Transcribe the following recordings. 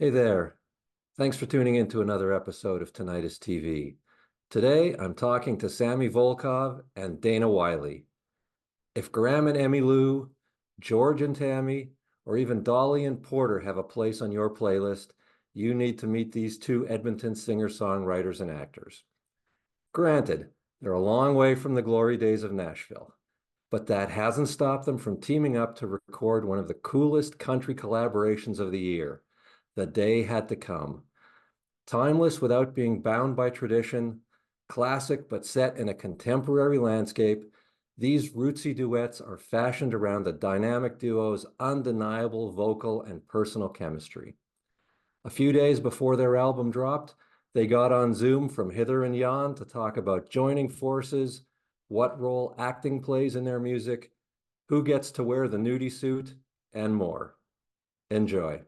Hey there. Thanks for tuning in to another episode of Tinnitist TV. Today, I'm talking to Sammy Volkov and Dana Wylie. If Graham and Emmylou, George and Tammy, or even Dolly and Porter have a place on your playlist, you need to meet these two Edmonton singer-songwriters and actors. Granted, they're a long way from the glory days of Nashville, but that hasn't stopped them from teaming up to record one of the coolest country collaborations of the year. The day had to come. Timeless without being bound by tradition, classic but set in a contemporary landscape, these rootsy duets are fashioned around the dynamic duo's undeniable vocal and personal chemistry. A few days before their album dropped, they got on Zoom from hither and yon to talk about joining forces, what role acting plays in their music, who gets to wear the nudie suit, and more. Enjoy.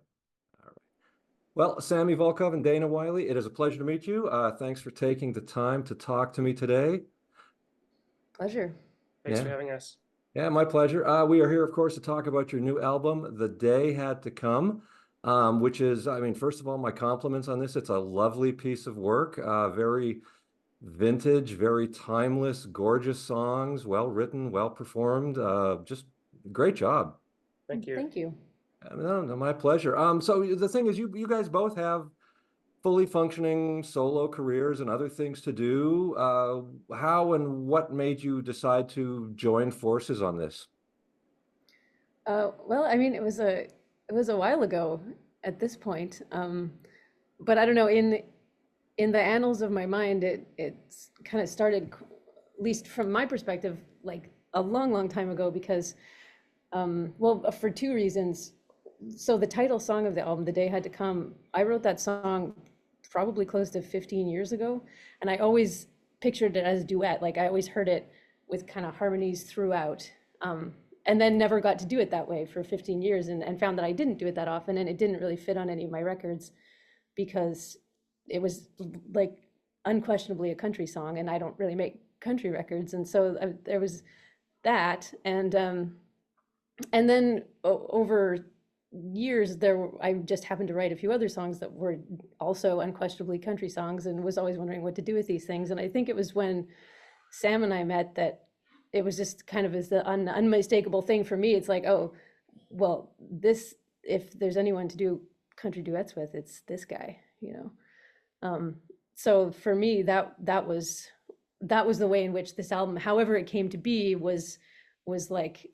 Well, Sammy Volkov and Dana Wylie, it is a pleasure to meet you. Thanks for taking the time to talk to me today. Pleasure. Thanks for Yeah, having us. yeah, my pleasure. We are here, of course, to talk about your new album, The Day Had to Come, which is, I mean, first of all, my compliments on this. It's a lovely piece of work, very vintage, very timeless, gorgeous songs, well written, well performed. Just great job. Thank you. Thank you. No, no, my pleasure. So the thing is, you guys both have fully functioning solo careers and other things to do. How and what made you decide to join forces on this? Well, I mean, it was a while ago at this point, but I don't know. In the annals of my mind, it's kind of started, at least from my perspective, like a long, long time ago. Because, well, for two reasons. So the title song of the album, "The Day Had to Come," I wrote that song probably close to 15 years ago, and I always pictured it as a duet. Like I always heard it with kind of harmonies throughout. And then never got to do it that way for 15 years, and found that I didn't do it that often, and it didn't really fit on any of my records because it was like unquestionably a country song, and I don't really make country records. And so there was that. And then over years I just happened to write a few other songs that were also unquestionably country songs, and was always wondering what to do with these things. And I think it was when Sam and I met that it was just kind of as the unmistakable thing for me. It's like, oh, well, this, if there's anyone to do country duets with, it's this guy. So for me, that was the way in which this album, however it came to be, was like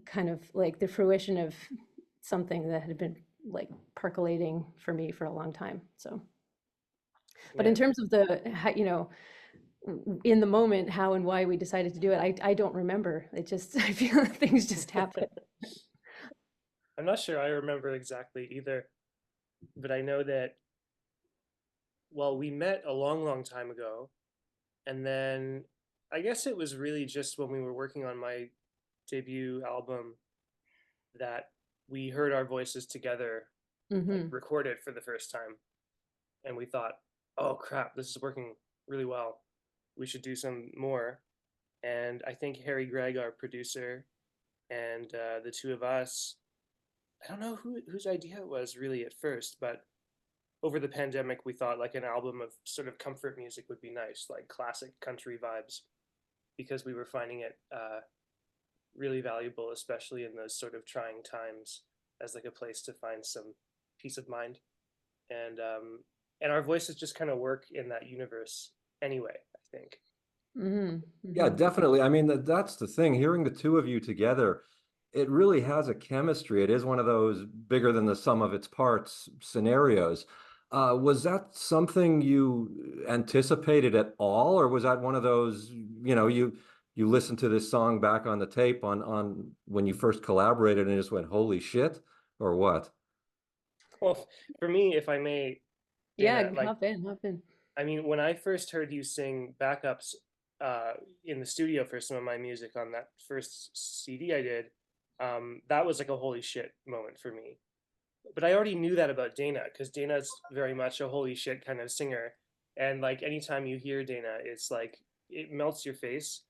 kind of like the fruition of something that had been like percolating for me for a long time. So, but in Yeah. terms of in the moment, how and why we decided to do it, I don't remember. It just, I feel like things just happen. I'm not sure I remember exactly either, but I know that, well, we met a long, long time ago. And then I guess it was really just when we were working on my debut album that we heard our voices together, like Hmm. recorded for the first time. And we thought, oh crap, this is working really well. We should do some more. And I think Harry Gregg, our producer, and the two of us, I don't know whose idea it was really at first, but over the pandemic, we thought like an album of sort of comfort music would be nice, like classic country vibes, because we were finding it really valuable, especially in those sort of trying times, as like a place to find some peace of mind. And our voices just kind of work in that universe anyway, I think. Hmm. Yeah, Hmm. definitely. I mean, that's the thing. Hearing the two of you together, it really has a chemistry. It is one of those bigger than the sum of its parts scenarios. Was that something you anticipated at all, or was that one of those, you listened to this song back on the tape on when you first collaborated and just went, holy shit, or what? Well, for me, if I may, Yeah, Dana, like, hop in, hop in. I mean, when I first heard you sing backups uh, in the studio for some of my music on that first CD I did, that was like a holy shit moment for me. But I already knew that about Dana because Dana's very much a holy shit kind of singer. And like anytime you hear Dana, it's like it melts your face.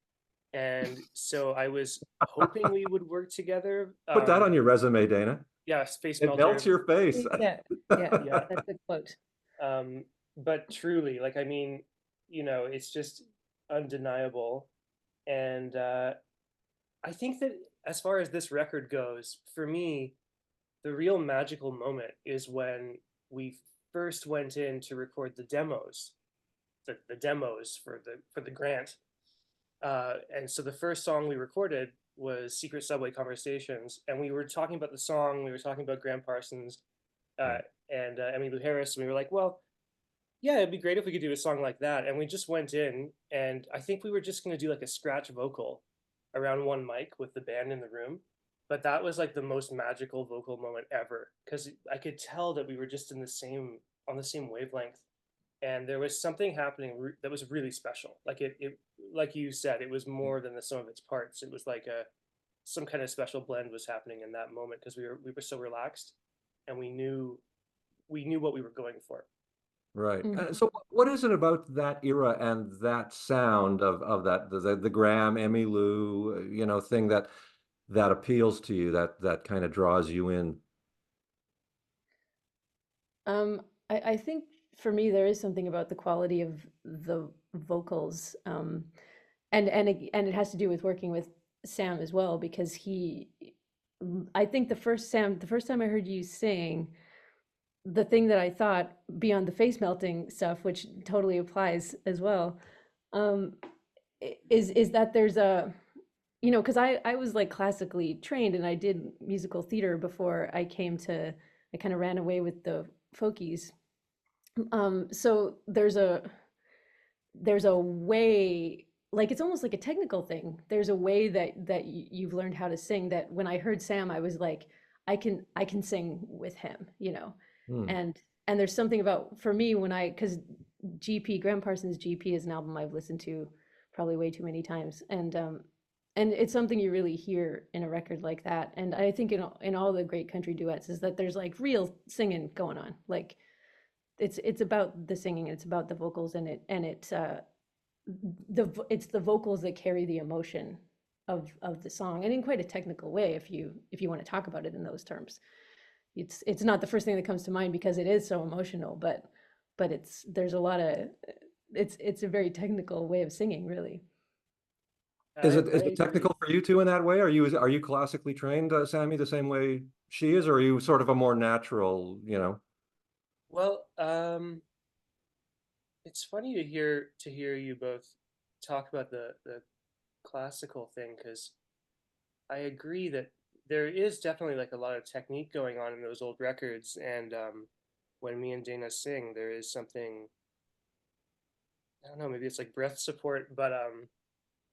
And so I was hoping we would work together. Put that on your resume, Dana. Yeah, Space It melts Melter. your face. Yeah, yeah, Yeah. that's a quote. But truly, like, I mean, it's just undeniable. And I think that as far as this record goes, for me, the real magical moment is when we first went in to record the demos, the demos for the grant. And so the first song we recorded was Secret Subway Conversations, and we were talking about the song, we were talking about Graham Parsons uh, Right. and Emmylou Harris, and we were like, well, yeah, it'd be great if we could do a song like that. And we just went in, and I think we were just going to do like a scratch vocal around one mic with the band in the room. But that was like the most magical vocal moment ever because I could tell that we were just on the same wavelength, and there was something happening that was really special. Like like you said, it was more than the sum of its parts. It was like some kind of special blend was happening in that moment because we were so relaxed, and we knew what we were going for. Right. Mhm. So what is it about that era and that sound of that the Graham, Emmylou, thing that appeals to you, that kind of draws you in? Um, I think for me there is something about the quality of the vocals, and it has to do with working with Sam as well because I think the first time I heard you sing, the thing that I thought beyond the face melting stuff, which totally applies as well, um, is that there's a because I was like classically trained and I did musical theater before I kind of ran away with the folkies. So there's a way, like it's almost like a technical thing. There's a way that you've learned how to sing that when I heard Sam, I was like, I can sing with him, Hmm. and there's something about for me when because GP Graham Parsons GP is an album I've listened to probably way too many times, and it's something you really hear in a record like that. And I think in all the great country duets is that there's like real singing going on, like it's about the singing, it's about the vocals, and it's the vocals that carry the emotion of the song, and in quite a technical way if you want to talk about it in those terms. It's not the first thing that comes to mind because it is so emotional, but it's there's a lot of it's a very technical way of singing, really. Is it I agree. technical for you too in that way? Are you classically trained, Sammy, the same way she is, or are you sort of a more natural? Well, it's funny to hear you both talk about the classical thing because I agree that there is definitely like a lot of technique going on in those old records, and when me and Dana sing, there is something, I don't know, maybe it's like breath support, but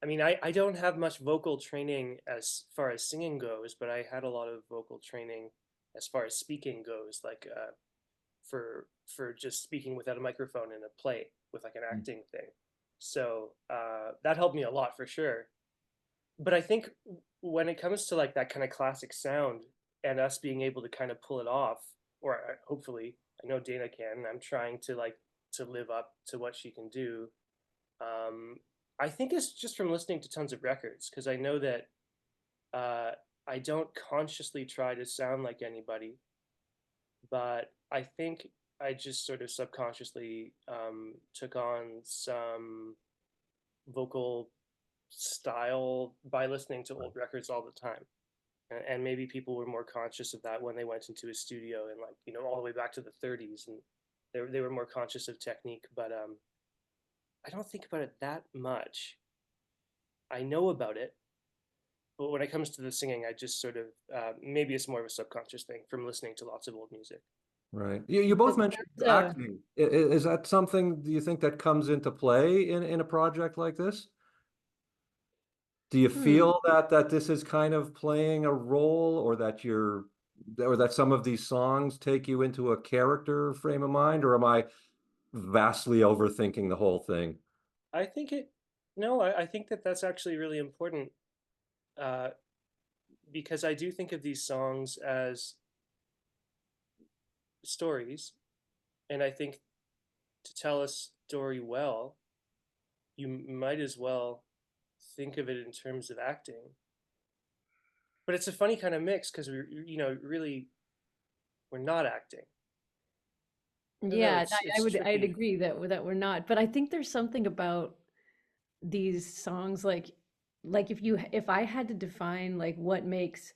I mean, I don't have much vocal training as far as singing goes, but I had a lot of vocal training as far as speaking goes, like for just speaking without a microphone in a play with like an acting thing. So that helped me a lot for sure. But I think when it comes to like that kind of classic sound and us being able to kind of pull it off, or hopefully, I know Dana can. I'm trying to like to live up to what she can do. Um, I think it's just from listening to tons of records because I know that uh, I don't consciously try to sound like anybody, but I think I just sort of subconsciously took on some vocal style by listening to old records all the time. And maybe people were more conscious of that when they went into a studio and like, all the way back to the 30s, and they were more conscious of technique, but I don't think about it that much. I know about it, but when it comes to the singing, I just sort of maybe it's more of a subconscious thing from listening to lots of old music. Right. You both mentioned That's acting. Is that something, do you think, that comes into play in a project like this? Do you hmm. feel that this is kind of playing a role, or that some of these songs take you into a character frame of mind, or am I vastly overthinking the whole thing? I think it, no, I think that that's actually really important uh, because I do think of these songs as stories, and I think to tell a story well, you might as well think of it in terms of acting. But it's a funny kind of mix because we, really, we're not acting. I don't know, Yeah, it's I'd tricky. agree that we're not. But I think there's something about these songs like if I had to define like what makes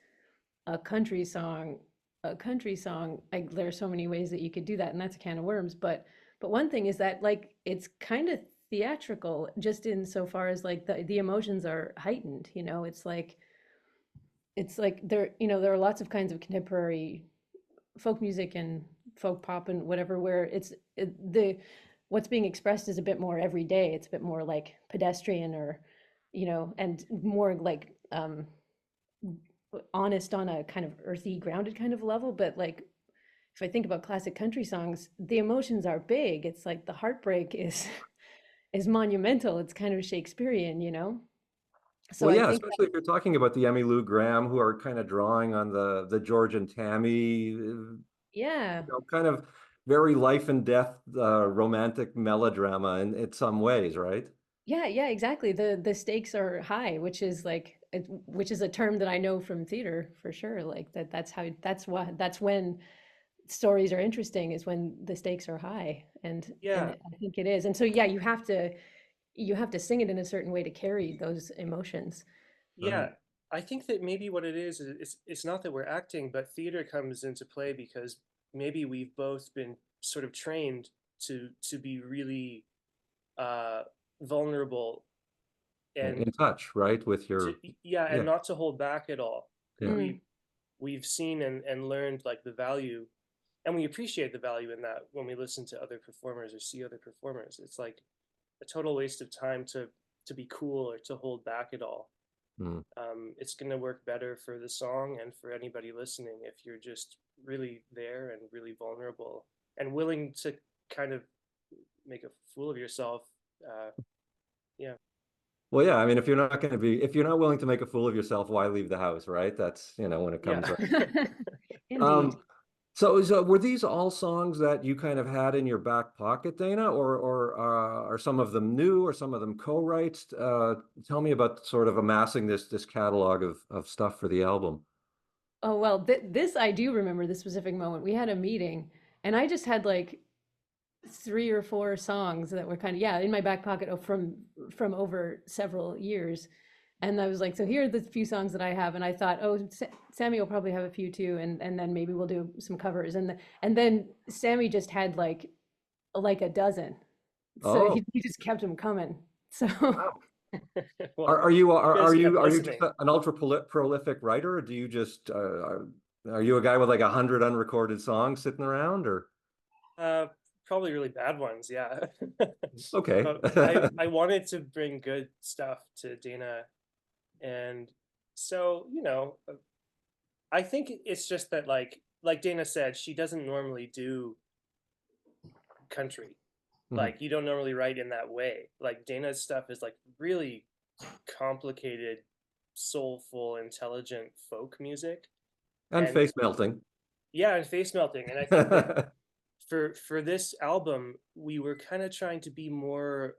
a country song a country song, like there are so many ways that you could do that, and that's a can of worms. But one thing is that like it's kind of theatrical just in so far as like the emotions are heightened, you know, it's like there, you know, there are lots of kinds of contemporary folk music and folk pop and whatever where the what's being expressed is a bit more everyday. It's a bit more like pedestrian or, you know, and more like honest on a kind of earthy, grounded kind of level. But like if I think about classic country songs, the emotions are big. It's like the heartbreak is is monumental. It's kind of Shakespearean, you know. So Well, I yeah, think especially if you're talking about the Emmy Lou Graham, who are kind of drawing on the George and Tammy, yeah. kind of very life and death romantic melodrama in some ways, right? Yeah, yeah, exactly. The stakes are high, which is like which is a term that I know from theater for sure. Like that's when stories are interesting is when the stakes are high, and Yeah, I think it is. And so yeah, you have to sing it in a certain way to carry those emotions. yeah. Right. I think that maybe what it is it's not that we're acting, but theater comes into play because maybe we've both been sort of trained to be really uh, vulnerable and In touch, right? With to, your, yeah, and yeah, not to hold back at all because yeah. Mm. we've seen and learned like the value, and we appreciate the value in that when we listen to other performers or see other performers. It's like a total waste of time to be cool or to hold back at all. Mm. It's going to work better for the song and for anybody listening if you're just really there and really vulnerable and willing to kind of make a fool of yourself. Uh, yeah, Well, yeah, I mean, if you're not willing to make a fool of yourself, why leave the house, right? That's, when it comes yeah. up. Indeed. Um, so were these all songs that you kind of had in your back pocket, Dana, or are some of them new or some of them co-writes? Tell me about sort of amassing this catalog of stuff for the album. Oh well, this I do remember the specific moment. We had a meeting, and I just had like three or four songs that were kind of yeah in my back pocket from over several years. And I was like, so here are the few songs that I have, and I thought, oh, Sammy will probably have a few too, and then maybe we'll do some covers, and then Sammy just had like a dozen, so Oh, he just kept them coming. So wow. Well, Are you just listening. an ultra prolific writer, or do you just are you a guy with like 100 unrecorded songs sitting around, or Uh, Probably really bad ones, yeah. okay? But I wanted to bring good stuff to Dana, and so I think it's just that like Dana said, she doesn't normally do country. Mhm. Like you don't normally write in that way. Like Dana's stuff is like really complicated, soulful, intelligent folk music, And and face melting. yeah, and face melting. And I think that for this album, we were kind of trying to be more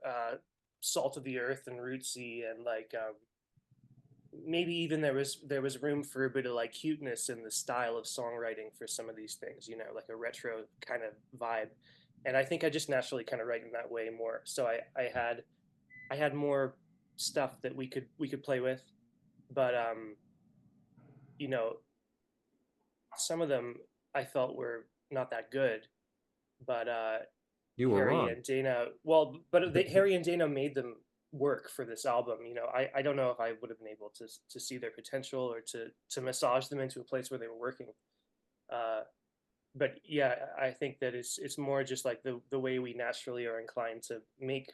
salt of the earth and rootsy, and like maybe even there was room for a bit of like cuteness in the style of songwriting for some of these things, like a retro kind of vibe. And I think I just naturally kind of write in that way more. So I had more stuff that we could play with, but you know, some of them I felt were not that good. But You were Harry wrong. and Dana, well, but Harry and Dana made them work for this album. I don't know if I would have been able to see their potential or to massage them into a place where they were working. Uh, but yeah, I think that it's more just like the way we naturally are inclined to make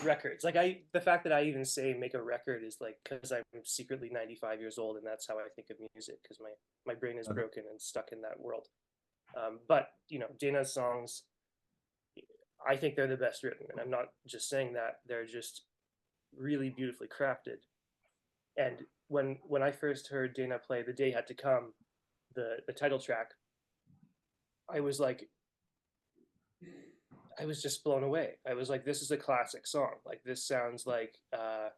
records. Like the fact that I even say make a record is like because I'm secretly 95 years old and that's how I think of music because my brain is Uh, broken and stuck in that world. But Dana's songs, I think they're the best written, and I'm not just saying that. They're just really beautifully crafted. And when I first heard Dana play "The Day Had to Come," the title track, I was like, I was just blown away. I was like, this is a classic song. Like this sounds like a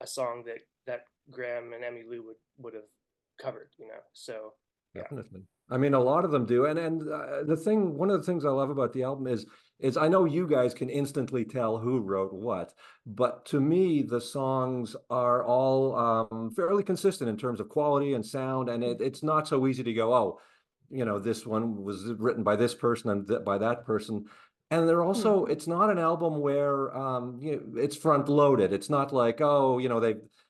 song that Graham and Emmy Lou would have covered. So Yeah. Definitely. I mean, a lot of them do. One of the things I love about the album is I know you guys can instantly tell who wrote what, but to me, the songs are all fairly consistent in terms of quality and sound, and it's not so easy to go, oh, this one was written by this person and by that person. And they're also, Mhm. it's not an album where it's front loaded. It's not like, oh,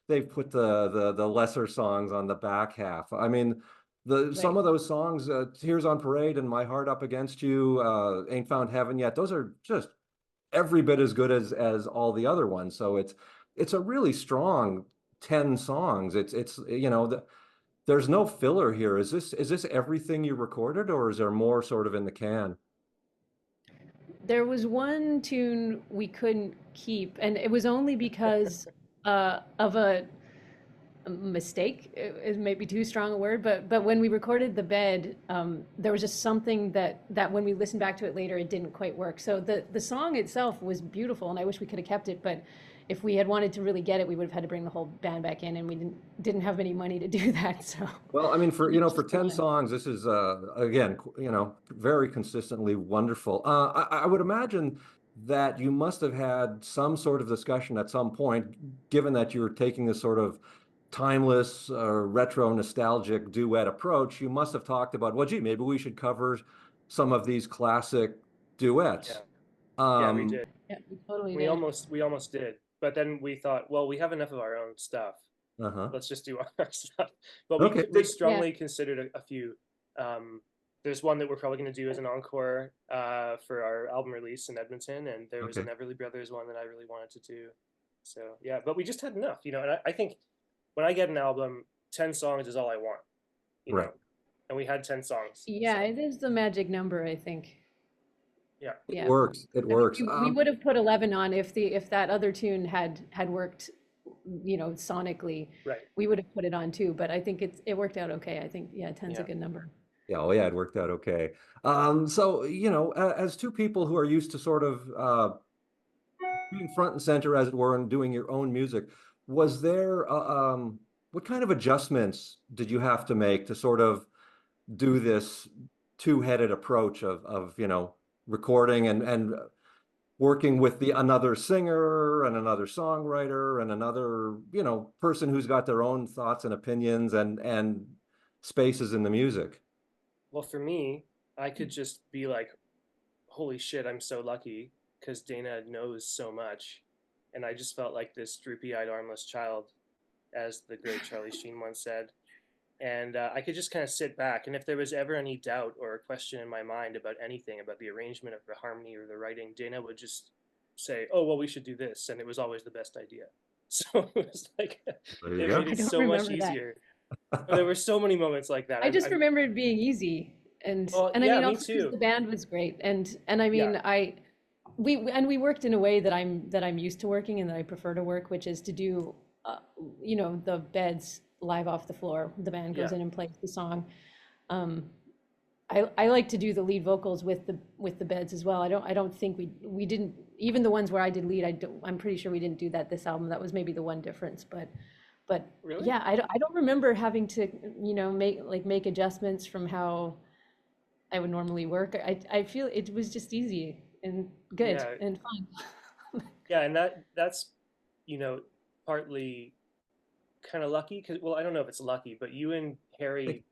they've put the lesser songs on the back half. I mean, the some Right. of those songs, Tears on Parade and My Heart Up Against You, Ain't Found Heaven Yet, those are just every bit as good as all the other ones. So it's a really strong 10 songs. There's no filler here. Is this everything you recorded, or is there more sort of in the can? There was one tune we couldn't keep, and it was only because of a mistake is maybe too strong a word, but when we recorded the bed, there was just something that when we listened back to it later, it didn't quite work. So the song itself was beautiful, and I wish we could have kept it, but if we had wanted to really get it, we would have had to bring the whole band back in, and we didn't have any money to do that. So Well, I mean, for it's for just the 10 one. songs, this is again, very consistently wonderful. I would imagine that you must have had some sort of discussion at some point, given that you're taking this sort of timeless, retro nostalgic duet approach. You must have talked about, well, gee, maybe we should cover some of these classic duets. Yeah. Yeah, we Um, did. Yeah, we totally We did. almost did. But then we thought, well, we have enough of our own stuff. uh-huh. Let's just do our stuff. But Okay. we Yeah. strongly considered a few. Um, there's one that we're probably going to do as an encore for our album release in Edmonton, and there was an Okay. Everly Brothers one that I really wanted to do. So yeah, but we just had enough, And I think when I get an album, 10 songs is all I want, you Right. know. And we had 10 songs, so Yeah, it is the magic number, I think. yeah, It Yeah. works. It I mean, works. we would have put 11 on if that other tune had worked, sonically, right, we would have put it on too, but I think it worked out okay. I think, yeah, 10's a yeah, good number. Yeah, oh yeah, it worked out okay. So, as two people who are used to sort of being front and center, as it were, and doing your own music, was there, what kind of adjustments did you have to make to sort of do this two-headed approach of recording and working with another singer and another songwriter and another, person who's got their own thoughts and opinions and spaces in the music? well, for me, I could just be like, holy shit, I'm so lucky because Dana knows so much. And I just felt like this droopy eyed, armless child, as the great Charlie Sheen once said. And I could just kind of sit back. And if there was ever any doubt or a question in my mind about anything, about the arrangement of the harmony or the writing, Dana would just say, oh, well, we should do this. And it was always the best idea. So it was like, There you it made go. I it don't so much remember that. easier. But there were so many moments like that. I just remember it being easy, and Well, I yeah, mean me also because too. the band was great, and I Yeah, mean we worked in a way that I'm used to working and that I prefer to work, which is to do the beds live off the floor. The band yeah, goes in and plays the song. Um, I like to do the lead vocals with the beds as well. I don't think we didn't, even the ones where I did lead. I'm pretty sure we didn't do that this album. That was maybe the one difference, but really? yeah, I don't remember having to make adjustments from how I would normally work. I feel it was just easy and good Yeah, and fun. yeah, and that's you know partly kind of lucky because, well, I don't know if it's lucky, but you and Harry,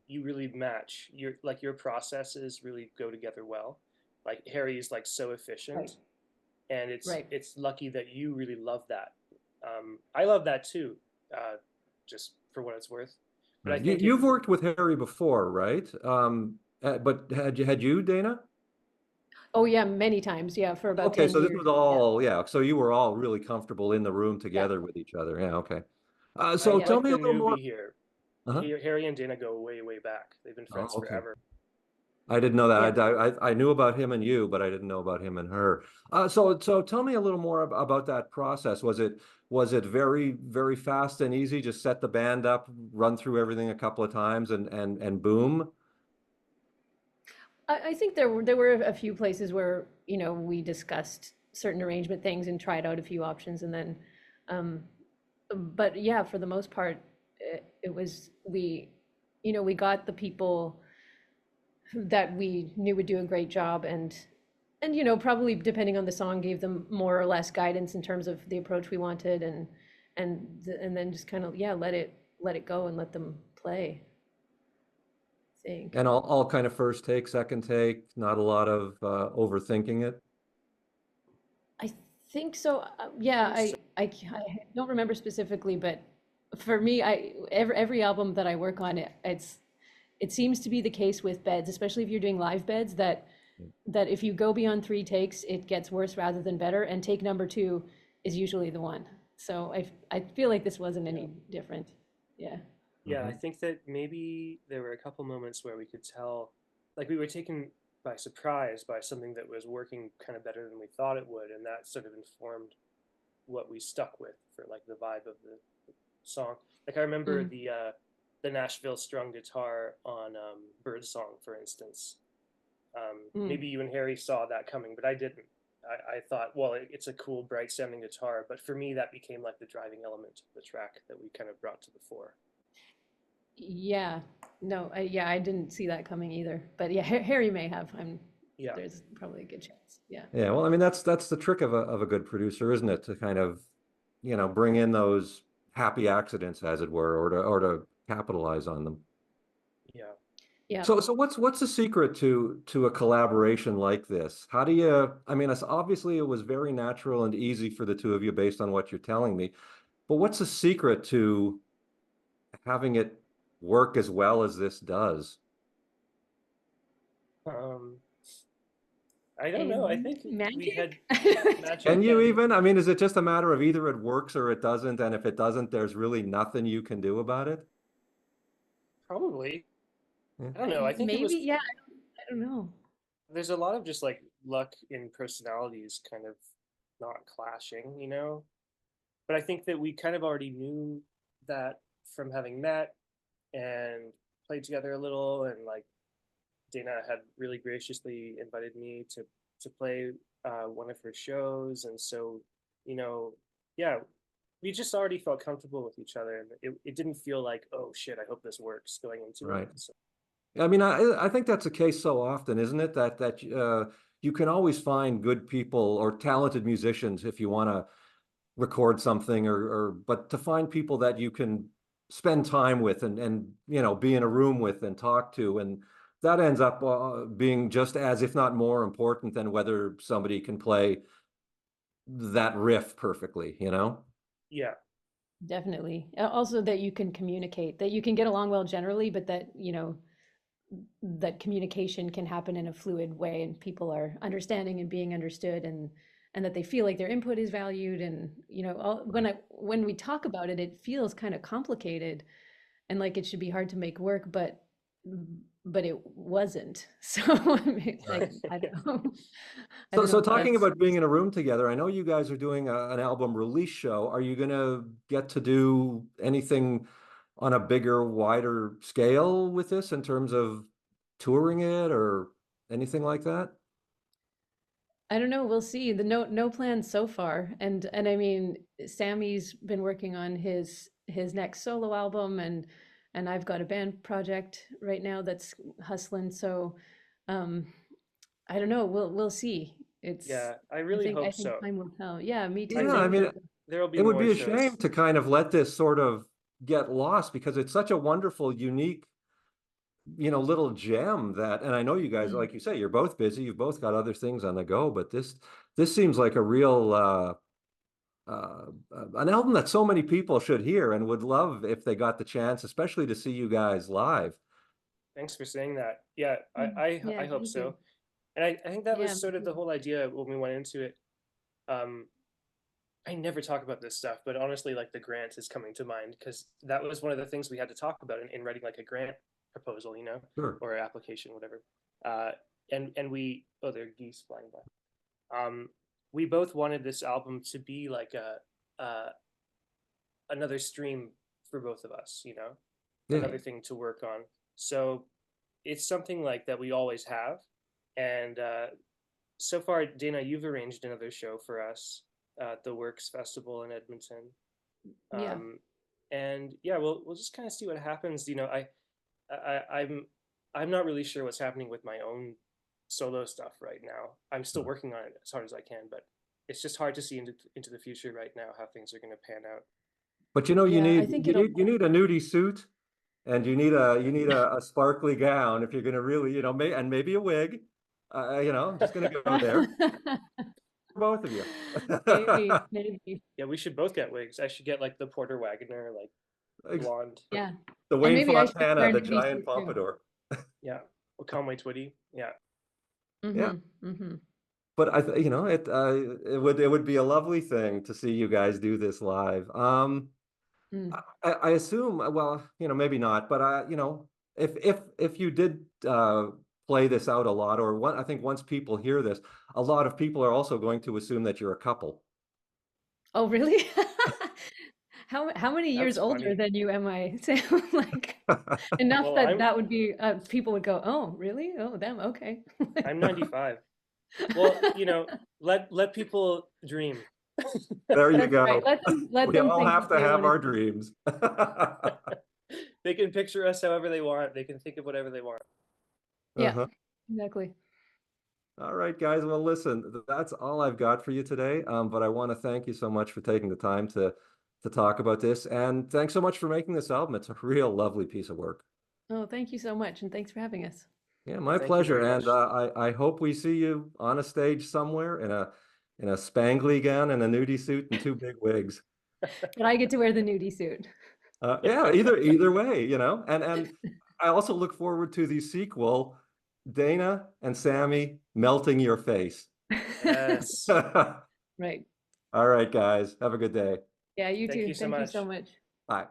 you really match. Your processes really go together well. Like Harry is like so Right, efficient, and it's right. it's lucky that you really love that. I love that too, just for what it's worth. But I Right. You, think it, you've worked with Harry before, right? But had you, Dana? Oh yeah, many times. Yeah, for about Okay, 10 so this years. was Yeah, all, yeah. So you were all really comfortable in the room yeah, together with each other. Yeah, okay. So I'm yeah. tell like me the a little more. newbie here. Uh-huh. Harry and Dana go way, way back. They've been Oh, friends okay. forever. I didn't know Yeah. that. I knew about him and you, but I didn't know about him and her. So tell me a little more about that process. Was it very very fast and easy? Just set the band up, run through everything a couple of times, and boom. I think there were a few places where, we discussed certain arrangement things and tried out a few options, and then, um, but yeah, for the most part, it was we got the people that we knew would do a great job, and probably depending on the song gave them more or less guidance in terms of the approach we wanted, and then just kind of, yeah, let it go and let them play, I think. And all kind of first take, second take, not a lot of overthinking it. I think so. Yeah, So, I don't remember specifically, but for me, every album that I work on, it seems to be the case with beds, especially if you're doing live beds, that if you go beyond 3 takes, it gets worse rather than better, and take number 2 is usually the one. So I feel like this wasn't yeah. any different. Yeah. Yeah, I Mhm. think that maybe there were a couple moments where we could tell, like we were taken by surprise by something that was working kind of better than we thought it would, and that sort of informed what we stuck with for like the vibe of the song. Like I remember Mm. the Nashville strung guitar on Birdsong, for instance. Mm. Maybe you and Harry saw that coming, but I didn't. I thought, well, it's a cool, bright sounding guitar, but for me, that became like the driving element of the track that we kind of brought to the fore. Yeah. No, yeah, I didn't see that coming either. But yeah, Harry may have. Yeah, There's probably a good chance. Yeah. Yeah, well, I mean that's the trick of a good producer, isn't it? To kind of, bring in those happy accidents, as it were, or to capitalize on them. yeah. Yeah. So what's the secret to a collaboration like this? How do you, I mean, it's obviously it was very natural and easy for the two of you based on what you're telling me, but what's the secret to having it work as well as this does? Um, I don't know. I And think we had magic? Can magic you and even? I mean, is it just a matter of either it works or it doesn't? And if it doesn't, there's really nothing you can do about it? probably, Yeah. I don't know. I think it Maybe, was, yeah, I don't know. there's a lot of just like luck in personalities kind of not clashing, you know? But I think that we kind of already knew that from having met and played together a little, and like Dana had really graciously invited me to play one of her shows, and so you know, yeah, we just already felt comfortable with each other, and it didn't feel like, oh shit, I hope this works going into it. Right. So I mean, I think that's the case so often, isn't it? That you can always find good people or talented musicians if you want to record something or but to find people that you can spend time with and be in a room with and talk to, and that ends up being just as if not more important than whether somebody can play that riff perfectly, you know? yeah, Definitely. Also that you can communicate, that you can get along well generally, but that, that communication can happen in a fluid way and people are understanding and being understood, and that they feel like their input is valued, and when we talk about it, it feels kind of complicated and like it should be hard to make work, but it wasn't. So I mean, like, I don't know. I So, don't know so if talking that's about being in a room together, I know you guys are doing an album release show. Are you going to get to do anything on a bigger, wider scale with this in terms of touring it or anything like that? I don't know. We'll see. The no plans so far. And I mean, Sammy's been working on his next solo album, and I've got a band project right now that's hustling. So um I don't know. We'll see. It's yeah, I I really think I hope think so. time will tell. Yeah, me I Yeah, too. I think mean, that there will be it would more be a shame shows. to kind of let this sort of get lost because it's such a wonderful, unique, little gem that, and I know you guys, Mm. like you say, you're both busy, you've both got other things on the go, but this seems like a real uh, an album that so many people should hear and would love if they got the chance, especially to see you guys live. Thanks for saying that. Yeah, Mm. I Yeah, hope thank you. so. And I think that Yeah, was me sort of too. the whole idea when we went into it. Um, I never talk about this stuff, but honestly, like the grant is coming to mind because that was one of the things we had to talk about in writing like a grant proposal, Sure. or application, whatever. Uh, and we, oh, there are geese flying by. We both wanted this album to be like another stream for both of us, Yeah. another Right. thing to work on. So it's something like that we always have, and so far, Dana, you've arranged another show for us at the Works Festival in Edmonton. Yeah. Um, and yeah, we'll just kind of see what happens. I'm not really sure what's happening with my own solo stuff right now. I'm still working on it as hard as I can, but it's just hard to see into the future right now how things are going to pan out. But you know, Yeah, I think it'll. you need a nudie suit, and you need a sparkly gown if you're going to really, you know, and maybe a wig. You know, I'm just going to go there for both of you. Maybe, maybe. Yeah, we should both get wigs. I should get like the Porter Wagoner, like blonde. Yeah. The And Wayne maybe I should Fontana, wear the nudie giant suit too. pompadour. Yeah, or Conway Twitty. Yeah. Yeah. Mm-hmm. But you know, it would be a lovely thing to see you guys do this live. Mm. I assume, well, you know, maybe not, but you know, if you did play this out a lot, or I think once people hear this, a lot of people are also going to assume that you're a couple. Oh, really? How many years That's older funny. than you am I? Sam? Like enough Well, that that would be people would go, oh, really? Oh, them. Okay. I'm 95. Well, you know, let people dream. There you That's go. right. Let We them all think have what to they have want our to dreams. They can picture us however they want. They can think of whatever they want. Yeah, Uh-huh. exactly. All right, guys. Well, listen, that's all I've got for you today. But I want to thank you so much for taking the time to talk about this, and thanks so much for making this album. It's a real lovely piece of work. Oh, thank you so much, and thanks for having us. Yeah, my Thank you pleasure. very much. And I hope we see you on a stage somewhere in a spangly gown and a nudie suit and two big wigs. But I get to wear the nudie suit. Yeah, either way, you know. And I also look forward to the sequel, Dana and Sammy melting your face. Yes. All Right. right, guys. Have a good day. Yeah, you Thank too. you so Thank you so much. much. Bye.